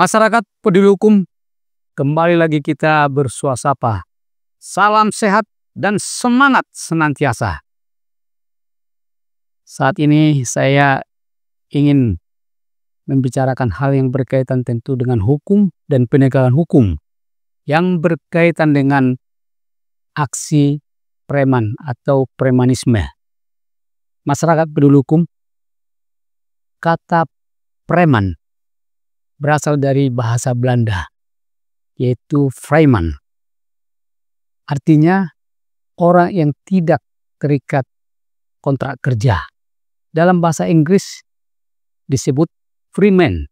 Masyarakat peduli hukum, kembali lagi kita bersuasapa. Salam sehat dan semangat senantiasa. Saat ini saya ingin membicarakan hal yang berkaitan tentu dengan hukum dan penegakan hukum yang berkaitan dengan aksi preman atau premanisme. Masyarakat peduli hukum, kata preman berasal dari bahasa Belanda, yaitu vrijman. Artinya orang yang tidak terikat kontrak kerja. Dalam bahasa Inggris disebut freeman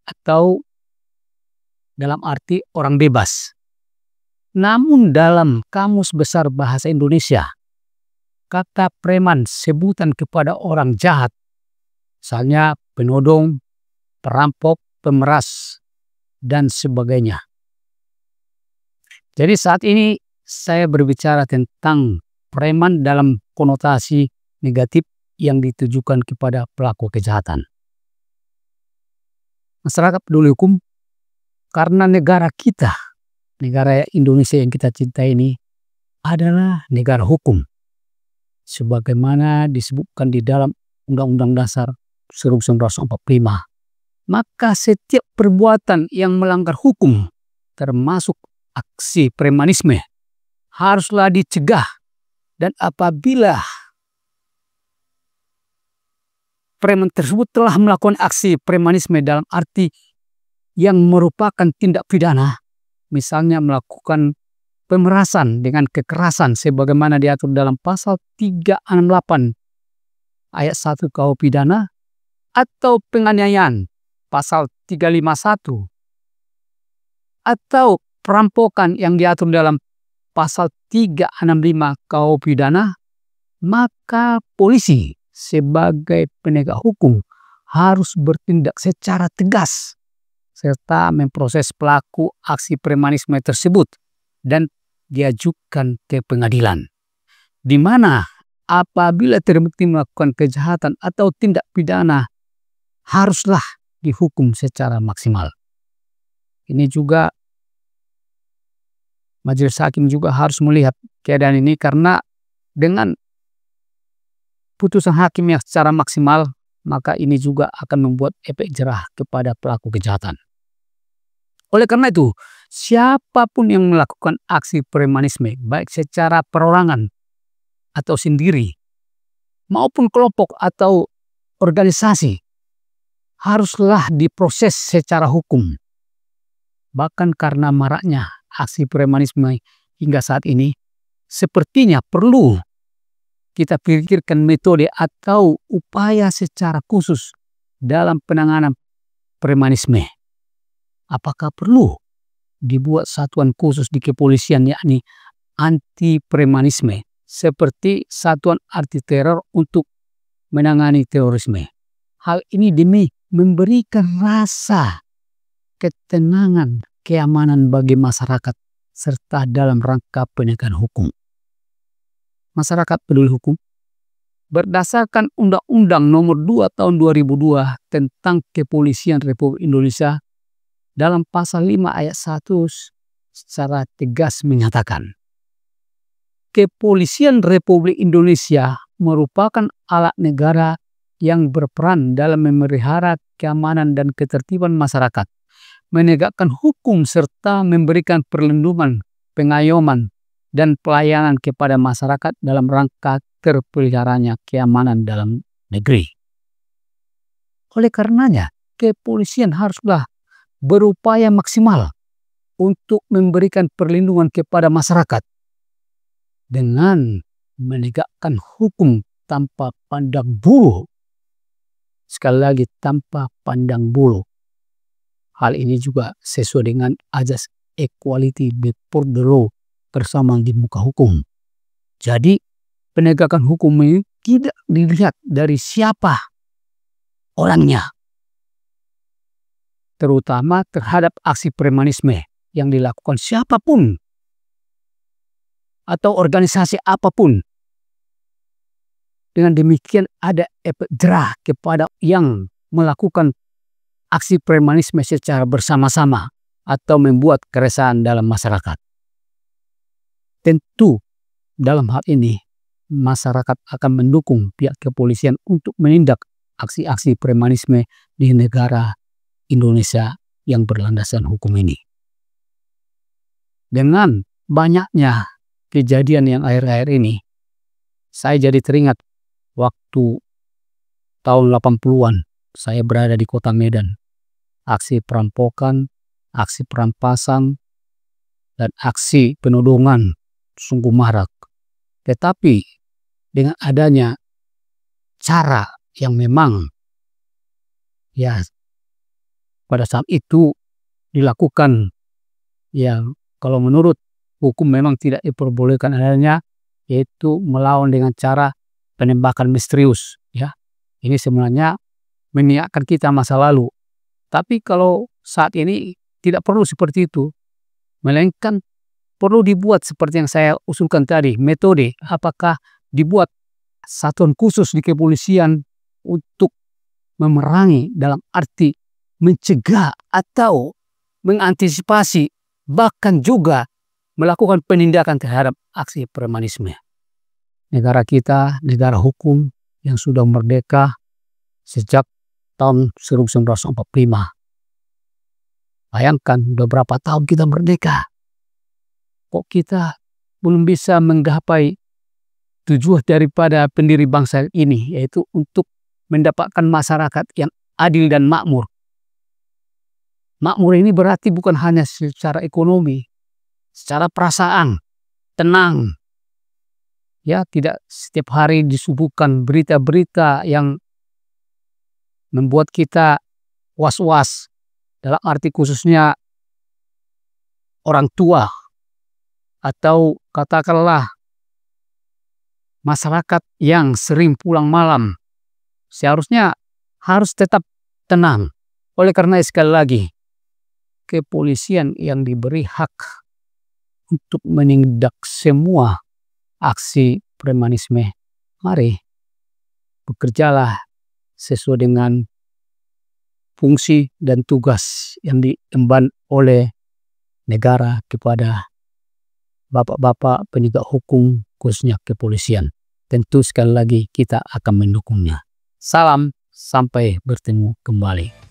atau dalam arti orang bebas. Namun dalam Kamus Besar Bahasa Indonesia, kata preman sebutan kepada orang jahat, misalnya penodong, perampok, pemeras, dan sebagainya. Jadi saat ini saya berbicara tentang preman dalam konotasi negatif yang ditujukan kepada pelaku kejahatan. Masyarakat peduli hukum, karena negara kita, negara Indonesia yang kita cintai ini adalah negara hukum. Sebagaimana disebutkan di dalam Undang-Undang Dasar 1945. Maka setiap perbuatan yang melanggar hukum, termasuk aksi premanisme, haruslah dicegah. Dan apabila preman tersebut telah melakukan aksi premanisme dalam arti yang merupakan tindak pidana, misalnya melakukan pemerasan dengan kekerasan sebagaimana diatur dalam pasal 368 ayat 1 KUH pidana, atau penganiayaan pasal 351, atau perampokan yang diatur dalam pasal 365 KUH pidana, maka polisi sebagai penegak hukum harus bertindak secara tegas serta memproses pelaku aksi premanisme tersebut dan diajukan ke pengadilan, di mana apabila terbukti melakukan kejahatan atau tindak pidana haruslah dihukum secara maksimal. Ini juga majelis hakim juga harus melihat keadaan ini, karena dengan putusan hakim yang secara maksimal, maka ini juga akan membuat efek jerah kepada pelaku kejahatan. Oleh karena itu, siapapun yang melakukan aksi premanisme, baik secara perorangan atau sendiri, maupun kelompok atau organisasi, haruslah diproses secara hukum. Bahkan karena maraknya aksi premanisme hingga saat ini, sepertinya perlu kita pikirkan metode atau upaya secara khusus dalam penanganan premanisme. Apakah perlu dibuat satuan khusus di kepolisian, yakni anti premanisme, seperti satuan anti teror untuk menangani terorisme? Hal ini demi memberikan rasa ketenangan, keamanan bagi masyarakat serta dalam rangka penegakan hukum. Masyarakat peduli hukum, berdasarkan Undang-Undang Nomor 2 Tahun 2002 tentang Kepolisian Republik Indonesia, dalam pasal 5 ayat 1 secara tegas menyatakan, Kepolisian Republik Indonesia merupakan alat negara yang berperan dalam memelihara keamanan dan ketertiban masyarakat, menegakkan hukum serta memberikan perlindungan, pengayoman, dan pelayanan kepada masyarakat dalam rangka terpeliharanya keamanan dalam negeri. Oleh karenanya, kepolisian haruslah berupaya maksimal untuk memberikan perlindungan kepada masyarakat dengan menegakkan hukum tanpa pandang bulu. Sekali lagi, tanpa pandang bulu. Hal ini juga sesuai dengan azas equality before the law, bersamaan di muka hukum. Jadi penegakan hukum ini tidak dilihat dari siapa orangnya, terutama terhadap aksi premanisme yang dilakukan siapapun atau organisasi apapun. Dengan demikian ada efek jerah kepada yang melakukan aksi premanisme secara bersama-sama atau membuat keresahan dalam masyarakat. Tentu dalam hal ini masyarakat akan mendukung pihak kepolisian untuk menindak aksi-aksi premanisme di negara Indonesia yang berlandaskan hukum ini. Dengan banyaknya kejadian yang akhir-akhir ini, saya jadi teringat waktu tahun 80-an saya berada di kota Medan. Aksi perampokan, aksi perampasan, dan aksi penodongan sungguh marak. Tetapi dengan adanya cara yang memang ya pada saat itu dilakukan, yang kalau menurut hukum memang tidak diperbolehkan adanya, yaitu melawan dengan cara penembakan misterius. Ya, ini sebenarnya mengingatkan kita masa lalu. Tapi kalau saat ini tidak perlu seperti itu, melainkan perlu dibuat seperti yang saya usulkan tadi, metode apakah dibuat satuan khusus di kepolisian untuk memerangi dalam arti mencegah atau mengantisipasi, bahkan juga melakukan penindakan terhadap aksi premanisme. Negara kita negara hukum yang sudah merdeka sejak tahun 1945. Bayangkan udah berapa tahun kita merdeka, kok kita belum bisa menggapai tujuan daripada pendiri bangsa ini, yaitu untuk mendapatkan masyarakat yang adil dan makmur. Makmur ini berarti bukan hanya secara ekonomi, secara perasaan, tenang. Ya, tidak setiap hari disuguhkan berita-berita yang membuat kita was-was, dalam arti khususnya orang tua atau katakanlah masyarakat yang sering pulang malam. Seharusnya harus tetap tenang. Oleh karena sekali lagi, kepolisian yang diberi hak untuk menindak semua aksi premanisme, mari bekerjalah sesuai dengan fungsi dan tugas yang diemban oleh negara kepada bapak-bapak penegak hukum, khususnya kepolisian. Tentu sekali lagi kita akan mendukungnya. Salam, sampai bertemu kembali.